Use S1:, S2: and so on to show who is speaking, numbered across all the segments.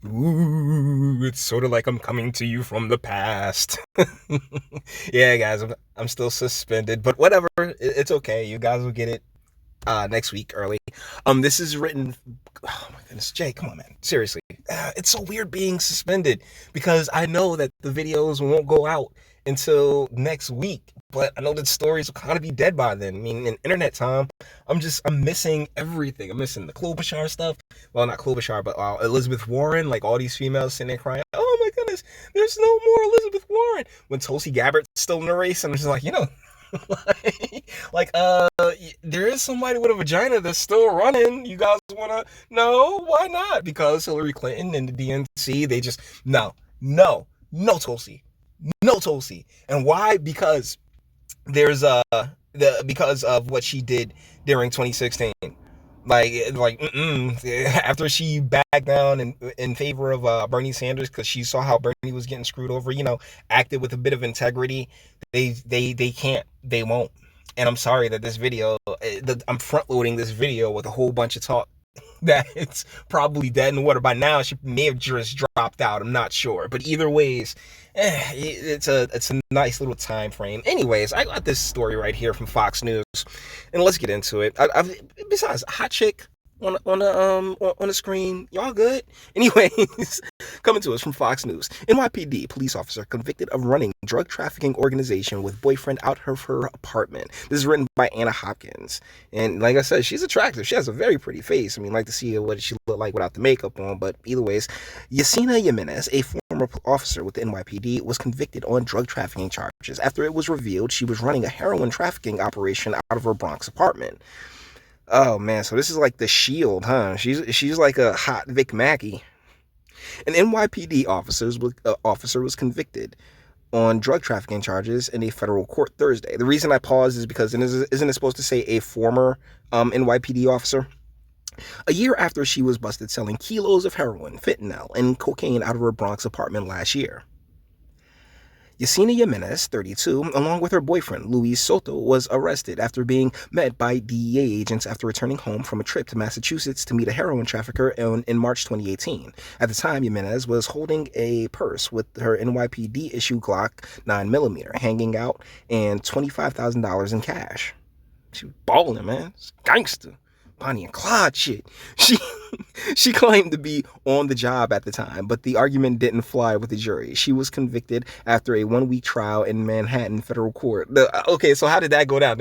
S1: Ooh, it's sort of like I'm coming to you from the past. Yeah, guys, I'm still suspended, but whatever. It's okay. You guys will get it next week early. This is written. Oh my goodness, Jay, come on, man. Seriously, it's so weird being suspended because I know that the videos won't go out until next week, but I know that stories will kind of be dead by then. I mean, in internet time, I'm missing everything. I'm missing the Klobuchar stuff. Well, not Klobuchar, but Elizabeth Warren. Like all these females sitting there crying, "Oh my goodness, there's no more Elizabeth Warren." When Tulsi Gabbard's still in the race, I'm just like, like, there is somebody with a vagina that's still running. You guys wanna? No, why not? Because Hillary Clinton and the DNC, they just no, no, no Tulsi, no Tulsi. And why? Because there's because of what she did during 2016. After she backed down in favor of Bernie Sanders because she saw how Bernie was getting screwed over, acted with a bit of integrity. They can't, they won't. And I'm sorry that this video, I'm front loading this video with a whole bunch of talk that it's probably dead in the water by now. She may have just dropped out. I'm not sure, but either ways, it's a nice little time frame. Anyways, I got this story right here from Fox News, and let's get into it. Besides, hot chick on the screen, y'all good? Anyways, coming to us from Fox News. NYPD police officer convicted of running drug trafficking organization with boyfriend out of her apartment. This is written by Anna Hopkins. And like I said, she's attractive. She has a very pretty face. I mean, like to see what she looked like without the makeup on. But either ways, Yesseria Jiminez, a former officer with the NYPD, was convicted on drug trafficking charges after it was revealed she was running a heroin trafficking operation out of her Bronx apartment. Oh man, so this is like the Shield, huh? She's like a hot Vic Mackey. An NYPD officer was convicted on drug trafficking charges in a federal court Thursday. The reason I pause is because isn't it supposed to say a former NYPD officer? A year after she was busted selling kilos of heroin, fentanyl, and cocaine out of her Bronx apartment last year. Yesseria Jiminez, 32, along with her boyfriend, Luis Soto, was arrested after being met by DEA agents after returning home from a trip to Massachusetts to meet a heroin trafficker in March 2018. At the time, Jiminez was holding a purse with her NYPD-issue Glock 9mm hanging out and $25,000 in cash. She was balling, man. It's gangster. Bonnie and Clyde shit. She she claimed to be on the job at the time, but the argument didn't fly with the jury. She was convicted after a 1-week trial in Manhattan federal court. Okay, so how did that go down?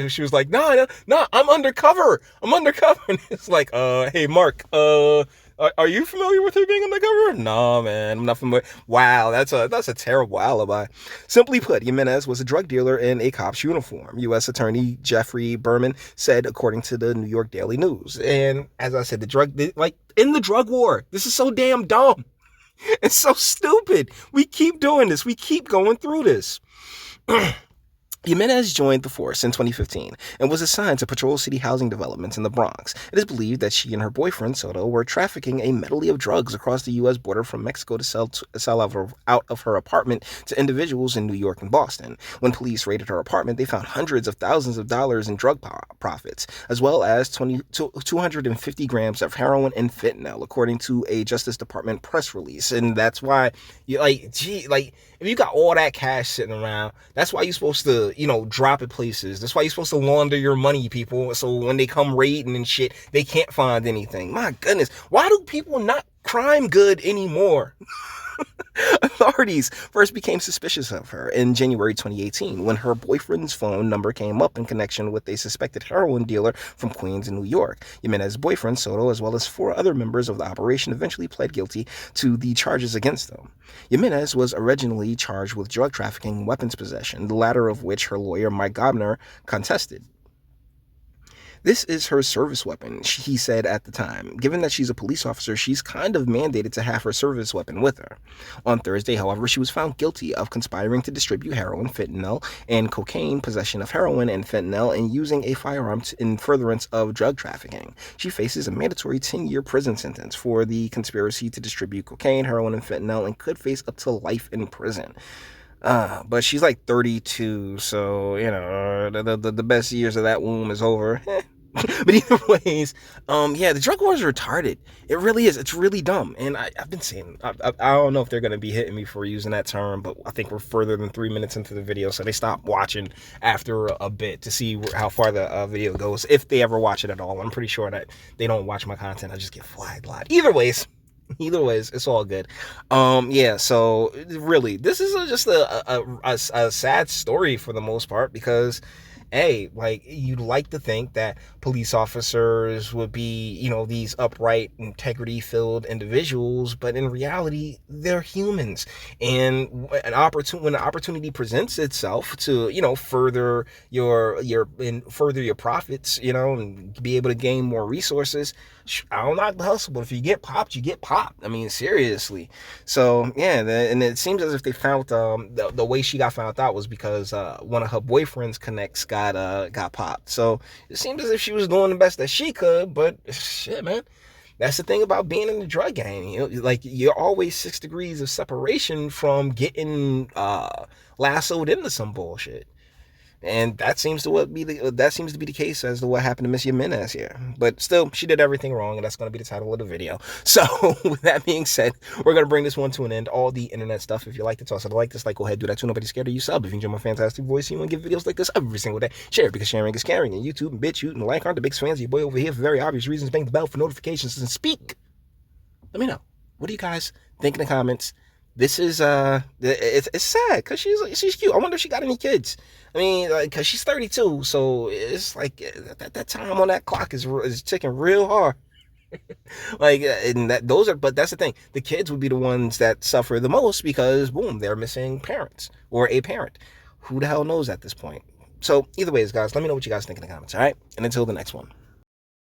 S1: She was like, no, I'm undercover. I'm undercover. And it's like, hey, Mark, are you familiar with her being undercover? No, man, I'm not familiar. Wow, that's a terrible alibi. Simply put, Jiminez was a drug dealer in a cop's uniform, U.S. Attorney Jeffrey Berman said, according to the New York Daily News. And as I said, in the drug war, this is so damn dumb. It's so stupid. We keep doing this. We keep going through this. Jiminez joined the force in 2015 and was assigned to patrol city housing developments in the Bronx. It is believed that she and her boyfriend, Soto, were trafficking a medley of drugs across the U.S. border from Mexico to sell out of her apartment to individuals in New York and Boston. When police raided her apartment, they found hundreds of thousands of dollars in drug profits, as well as 250 grams of heroin and fentanyl, according to a Justice Department press release. And that's why, if you got all that cash sitting around, that's why you're supposed to, drop it places. That's why you're supposed to launder your money, people. So when they come raiding and shit, they can't find anything. My goodness. Why do people not crime good anymore? Authorities first became suspicious of her in January 2018 when her boyfriend's phone number came up in connection with a suspected heroin dealer from Queens in New York. Jiminez's boyfriend, Soto, as well as 4 other members of the operation eventually pled guilty to the charges against them. Jiminez was originally charged with drug trafficking and weapons possession, the latter of which her lawyer, Mike Gander, contested. This is her service weapon, he said at the time. Given that she's a police officer, she's kind of mandated to have her service weapon with her. On Thursday, however, she was found guilty of conspiring to distribute heroin, fentanyl, and cocaine, possession of heroin and fentanyl, and using a firearm in furtherance of drug trafficking. She faces a mandatory 10-year prison sentence for the conspiracy to distribute cocaine, heroin, and fentanyl, and could face up to life in prison. But she's like 32, so, the best years of that womb is over. But either ways, yeah, the drug war is retarded. It really is. It's really dumb. And I've been saying, I don't know if they're going to be hitting me for using that term, but I think we're further than 3 minutes into the video, so they stopped watching after a bit to see how far the video goes, if they ever watch it at all. I'm pretty sure that they don't watch my content. I just get flagged a lot. Either ways, it's all good. Yeah, so really, this is just a sad story for the most part, because hey, like, you'd like to think that police officers would be, these upright, integrity-filled individuals, but in reality, they're humans. And when an opportunity presents itself to, further further your profits, and be able to gain more resources, I don't knock the hustle, but if you get popped, you get popped. I mean, seriously. So yeah, and it seems as if they found the way she got found out was because one of her boyfriend's connects got popped. So it seems as if she was doing the best that she could, but shit, man. That's the thing about being in the drug gang. Like, you're always 6 degrees of separation from getting lassoed into some bullshit. And that seems to be the case as to what happened to Miss Jiminez here. But still, she did everything wrong, and that's going to be the title of the video. So, with that being said, we're going to bring this one to an end. All the internet stuff, if you like to toss it a like, dislike, go ahead, do that too. Nobody's scared of you. Sub if you enjoy my fantastic voice, you want to give videos like this every single day. Share, because sharing is caring. And YouTube and BitChute and like aren't the biggest fans of your boy over here for very obvious reasons. Bang the bell for notifications and speak. Let me know. What do you guys think in the comments? This is it's sad because she's cute. I wonder if she got any kids. I mean, because she's 32, so it's like that time on that clock is ticking real hard. Like, and but that's the thing. The kids would be the ones that suffer the most because boom, they're missing parents or a parent. Who the hell knows at this point? So either ways, guys, let me know what you guys think in the comments. All right, and until the next one.